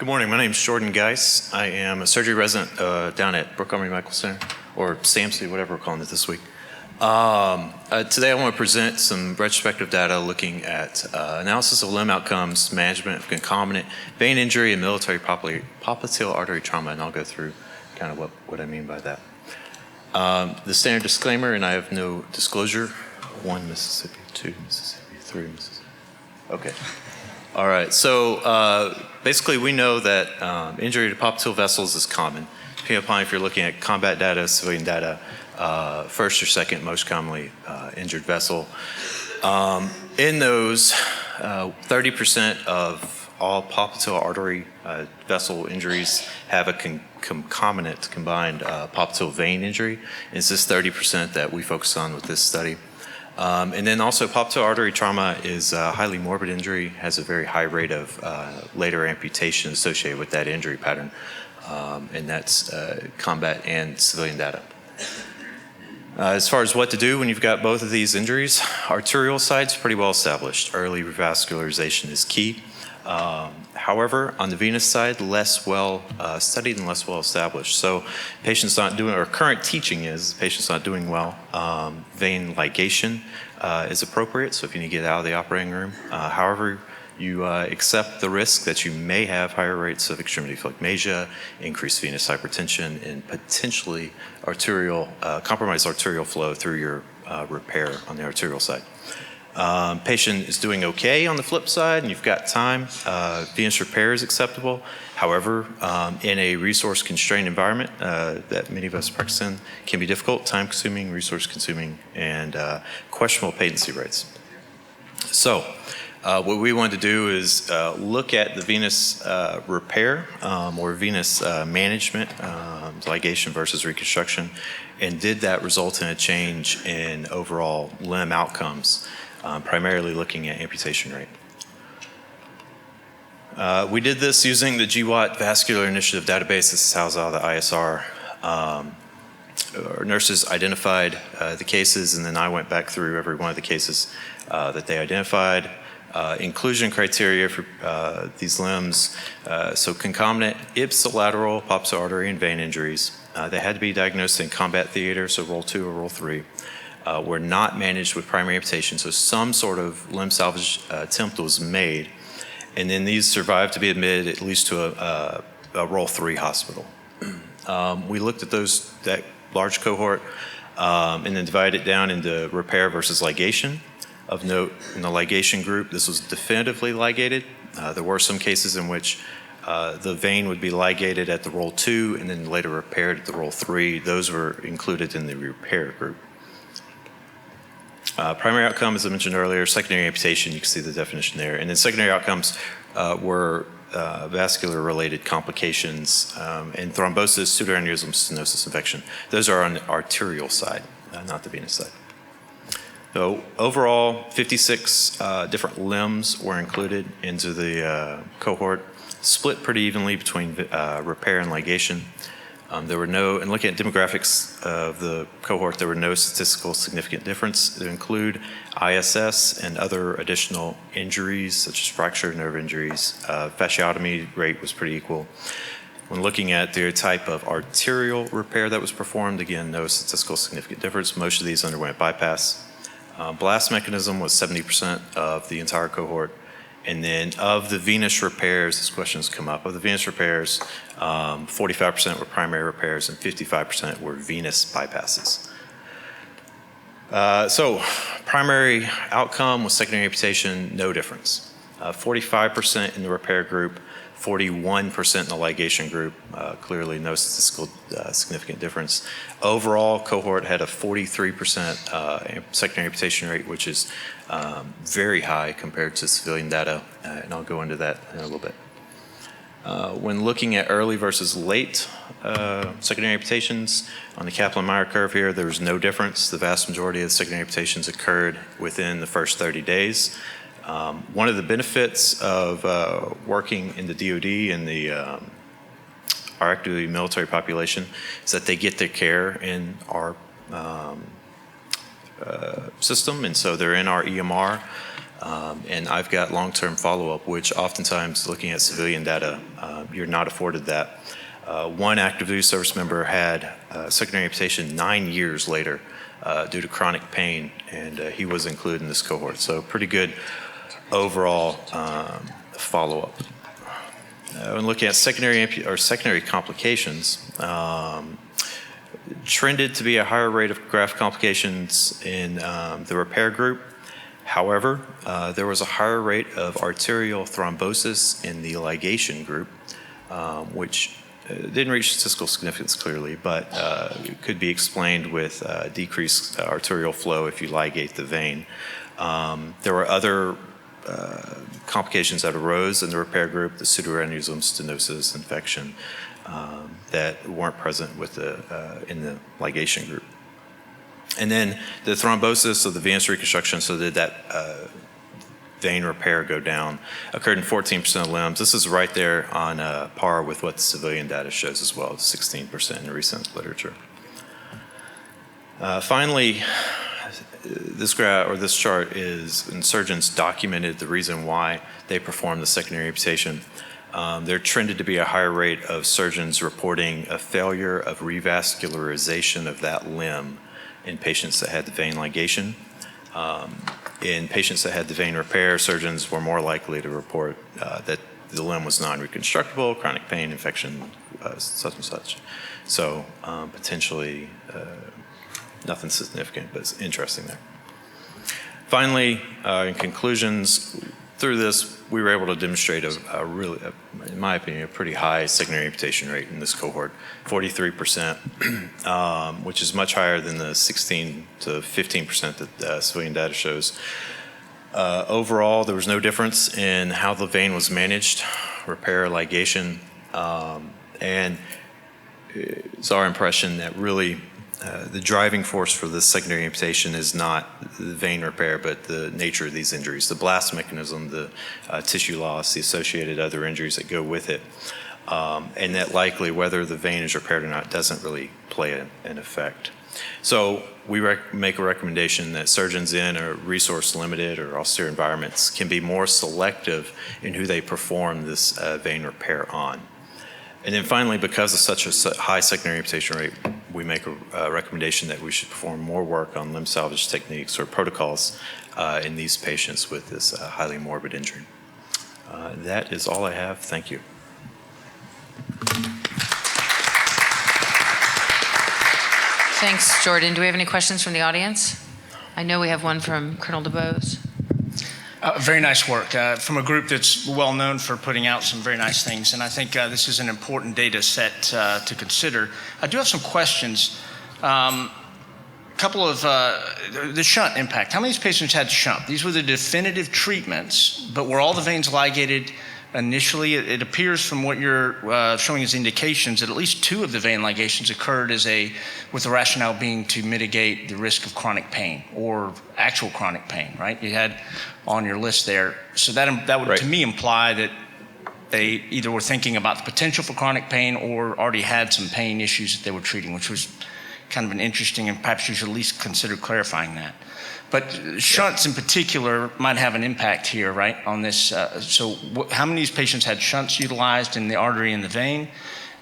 Good morning. My name is Jordan Guice. I am a surgery resident down at Brooke Army Medical Center, or SAMC, whatever we're calling it this week. Today I want to present some retrospective data looking at analysis of limb outcomes, management of concomitant vein injury, and military popliteal artery trauma, and I'll go through kind of what I mean by that. The standard disclaimer, and I have no disclosure. 1 Mississippi, 2 Mississippi, 3 Mississippi. Okay. All right, so basically we know that injury to popliteal vessels is common, depending upon if you're looking at combat data, civilian data, first or second most commonly injured vessel. In those, 30% of all popliteal artery vessel injuries have a concomitant combined popliteal vein injury. And it's this 30% that we focus on with this study. And then also popliteal artery trauma is a highly morbid injury, has a very high rate of later amputation associated with that injury pattern. And that's combat and civilian data. As far as what to do when you've got both of these injuries, arterial side's pretty well established. Early revascularization is key. However, on the venous side, less well studied and less well established. So patients not doing, or current teaching is, patients not doing well, vein ligation is appropriate, so if you need to get out of the operating room. However, you accept the risk that you may have higher rates of extremity phlegmasia, increased venous hypertension, and potentially compromised arterial flow through your repair on the arterial side. Patient is doing okay on the flip side, and you've got time. Venous repair is acceptable. However, in a resource-constrained environment that many of us practice in, can be difficult, time-consuming, resource-consuming, and questionable patency rates. So, what we wanted to do is look at the venous repair or venous management, ligation versus reconstruction, and did that result in a change in overall limb outcomes, primarily looking at amputation rate. We did this using the GWAT Vascular Initiative database. This is housed out of the ISR. Our nurses identified the cases, and then I went back through every one of the cases that they identified. Inclusion criteria for these limbs, so concomitant ipsilateral popliteal artery and vein injuries. They had to be diagnosed in combat theater, so Role 2 or Role 3. Were not managed with primary amputation, so some sort of limb salvage attempt was made, and then these survived to be admitted at least to a Role 3 hospital. We looked at that large cohort and then divided it down into repair versus ligation. Of note, in the ligation group, this was definitively ligated. There were some cases in which the vein would be ligated at the Role 2 and then later repaired at the Role 3. Those were included in the repair group. Primary outcome, as I mentioned earlier, secondary amputation, you can see the definition there. And then secondary outcomes were vascular-related complications and thrombosis, pseudoaneurysm, stenosis, infection. Those are on the arterial side, not the venous side. So overall, 56 different limbs were included into the cohort, split pretty evenly between repair and ligation. There were no, and looking at demographics of the cohort, there were no statistical significant difference. They include ISS and other additional injuries, such as fracture nerve injuries. Fasciotomy rate was pretty equal. When looking at the type of arterial repair that was performed, again, no statistical significant difference. Most of these underwent bypass. Blast mechanism was 70% of the entire cohort. And then of the venous repairs, this question has come up, of the venous repairs, 45% were primary repairs and 55% were venous bypasses. So primary outcome with secondary amputation, no difference. 45% in the repair group, 41% in the ligation group, clearly no statistical significant difference. Overall, cohort had a 43% secondary amputation rate, which is very high compared to civilian data, and I'll go into that in a little bit. When looking at early versus late secondary amputations, on the Kaplan-Meier curve here, there was no difference. The vast majority of secondary amputations occurred within the first 30 days. One of the benefits of working in the DoD and our active military population is that they get their care in our system, and so they're in our EMR. And I've got long-term follow-up, which oftentimes looking at civilian data, you're not afforded that. One active duty service member had secondary amputation 9 years later due to chronic pain, and he was included in this cohort. So pretty good overall follow-up. When looking at secondary complications, trended to be a higher rate of graft complications in the repair group. However, there was a higher rate of arterial thrombosis in the ligation group, which didn't reach statistical significance clearly, but could be explained with decreased arterial flow if you ligate the vein. There were other complications that arose in the repair group, the pseudoaneurysm, stenosis, infection, that weren't present with in the ligation group. And then the thrombosis of the venous reconstruction, so did that vein repair go down, occurred in 14% of limbs. This is right there on par with what the civilian data shows as well, 16% in recent literature. Finally, this graph or this chart is, and surgeons documented the reason why they performed the secondary amputation. There trended to be a higher rate of surgeons reporting a failure of revascularization of that limb in patients that had the vein ligation. In patients that had the vein repair, surgeons were more likely to report that the limb was non-reconstructible, chronic pain, infection, such and such. So potentially nothing significant, but it's interesting there. Finally, in conclusions, through this, we were able to demonstrate a really, in my opinion, a pretty high secondary amputation rate in this cohort, 43%, which is much higher than the 16 to 15% that civilian data shows. Overall, there was no difference in how the vein was managed, repair, ligation, and it's our impression that really the driving force for this secondary amputation is not the vein repair, but the nature of these injuries, the blast mechanism, the tissue loss, the associated other injuries that go with it, and that likely whether the vein is repaired or not doesn't really play an effect. So we make a recommendation that surgeons in or resource limited or austere environments can be more selective in who they perform this vein repair on. And then finally, because of such a high secondary amputation rate, we make a recommendation that we should perform more work on limb salvage techniques or protocols in these patients with this highly morbid injury. That is all I have. Thank you. Thanks, Jordan. Do we have any questions from the audience? I know we have one from Colonel DeBose. Very nice work from a group that's well known for putting out some very nice things, and I think this is an important data set to consider. I do have some questions. Couple of the shunt impact. How many of these patients had shunt? These were the definitive treatments, but were all the veins ligated initially? It appears from what you're showing as indications that at least 2 of the vein ligations occurred with the rationale being to mitigate the risk of chronic pain or actual chronic pain, right? You had on your list there. So that would, right, to me imply that they either were thinking about the potential for chronic pain or already had some pain issues that they were treating, which was kind of an interesting, and perhaps you should at least consider clarifying that. But shunts in particular might have an impact here, right, on this. So how many of these patients had shunts utilized in the artery and the vein,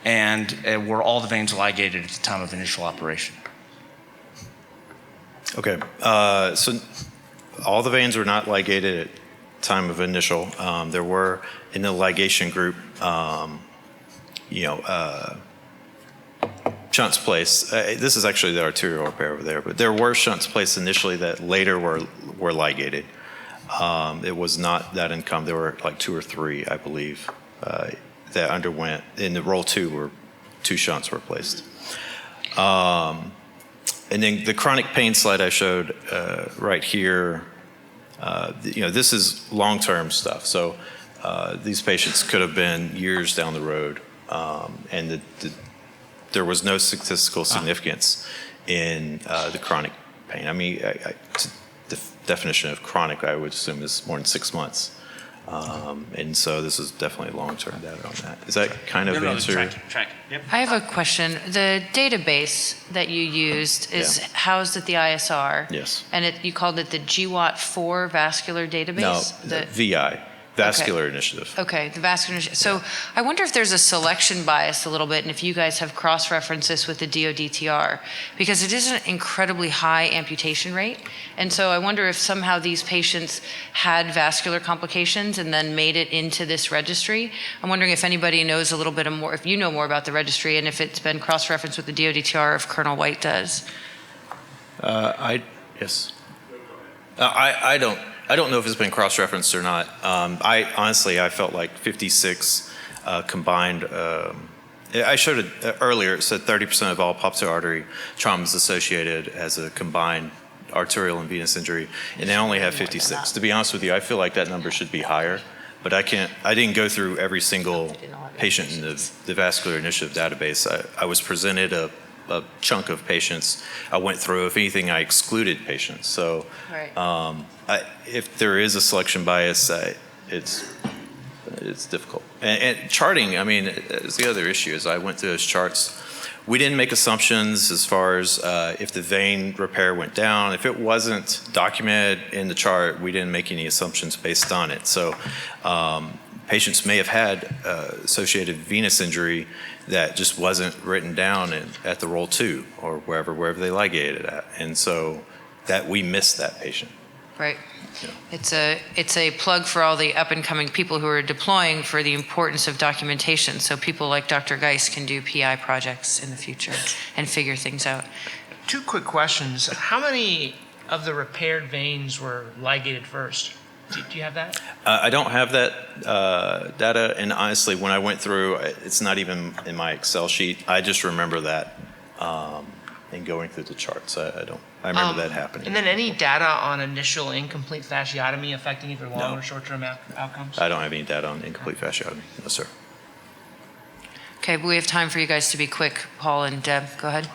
and were all the veins ligated at the time of initial operation? Okay, so all the veins were not ligated at time of initial. There were, in the ligation group, shunts placed. This is actually the arterial repair over there, but there were shunts placed initially that later were ligated. It was not that uncommon. There were like 2 or 3, I believe, that underwent, in the roll 2 were 2 shunts were placed. And then the chronic pain slide I showed right here, this is long-term stuff. So these patients could have been years down the road, and there was no statistical significance in the chronic pain. I mean, the definition of chronic, I would assume, is more than 6 months. And so this is definitely long-term data on that. Is that kind of answer? Track. Yep. I have a question. The database that you used is housed at the ISR. Yes. And you called it the GWAT-4 vascular database? No, the VI, Vascular Initiative. Okay, the vascular. So I wonder if there's a selection bias a little bit, and if you guys have cross-referenced this with the DODTR, because it is an incredibly high amputation rate. And so I wonder if somehow these patients had vascular complications and then made it into this registry. I'm wondering if anybody knows a little bit more, if you know more about the registry, and if it's been cross-referenced with the DODTR, if Colonel White does. Yes. I don't know if it's been cross-referenced or not. I felt like 56 combined. I showed it earlier. It said 30% of all popliteal artery trauma is associated as a combined arterial and venous injury, and they only have 56. To be honest with you, I feel like that number should be higher, but I didn't go through every single patient in the vascular initiative database. I was presented a chunk of patients. I went through. If anything, I excluded patients. So if there is a selection bias, it's difficult. And charting, I mean, is the other issue. Is I went through those charts. We didn't make assumptions as far as if the vein repair went down. If it wasn't documented in the chart, we didn't make any assumptions based on it. So patients may have had associated venous injury that just wasn't written down at the roll 2 or wherever they ligated at. And so that we missed that patient. Right. Yeah. It's a plug for all the up-and-coming people who are deploying for the importance of documentation, so people like Dr. Guice can do PI projects in the future and figure things out. 2 quick questions. How many of the repaired veins were ligated first? Do you have that? I don't have that data, and honestly, when I went through, it's not even in my Excel sheet. I just remember that and going through the charts. I remember that happening. And then any data on initial incomplete fasciotomy affecting either long or short-term outcomes? I don't have any data on incomplete fasciotomy. No, sir. Okay, we have time for you guys to be quick. Paul and Deb, go ahead.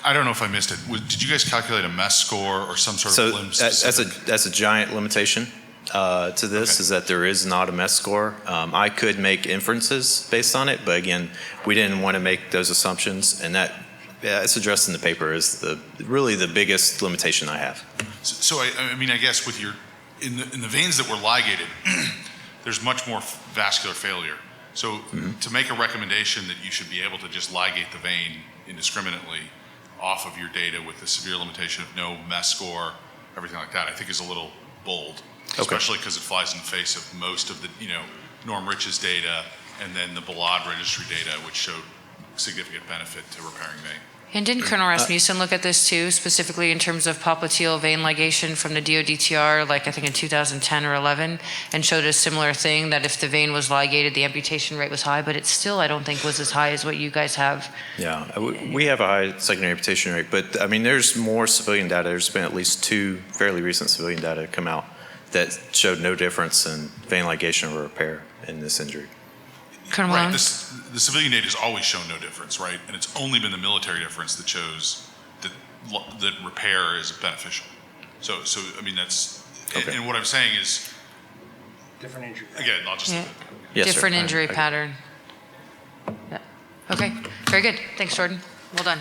I don't know if I missed it. Did you guys calculate a MES score or some sort of limb specific? That's a giant limitation to this, is that there is not a MES score. I could make inferences based on it, but again, we didn't want to make those assumptions, and it's addressed in the paper as really the biggest limitation I have. So I mean, I guess with in the veins that were ligated, there's much more vascular failure. So to make a recommendation that you should be able to just ligate the vein indiscriminately off of your data with the severe limitation of no MES score, everything like that, I think is a little bold, especially because it flies in the face of most of the, Norm Rich's data and then the Balad registry data, which showed significant benefit to repairing vein. And didn't Colonel Rasmussen look at this too, specifically in terms of popliteal vein ligation from the DODTR, like I think in 2010 or 11, and showed a similar thing, that if the vein was ligated, the amputation rate was high, but it still, I don't think, was as high as what you guys have. Yeah, we have a high secondary amputation rate, but I mean, there's more civilian data. There's been at least 2 fairly recent civilian data come out that showed no difference in vein ligation or repair in this injury. Colonel Malone? The civilian data has always shown no difference, right? And it's only been the military difference that shows that repair is beneficial. So I mean, that's, and what I'm saying is, Different injury. again, I'll just, Yes, sir. Different injury pattern. Yeah. Okay, very good. Thanks, Jordan. Well done.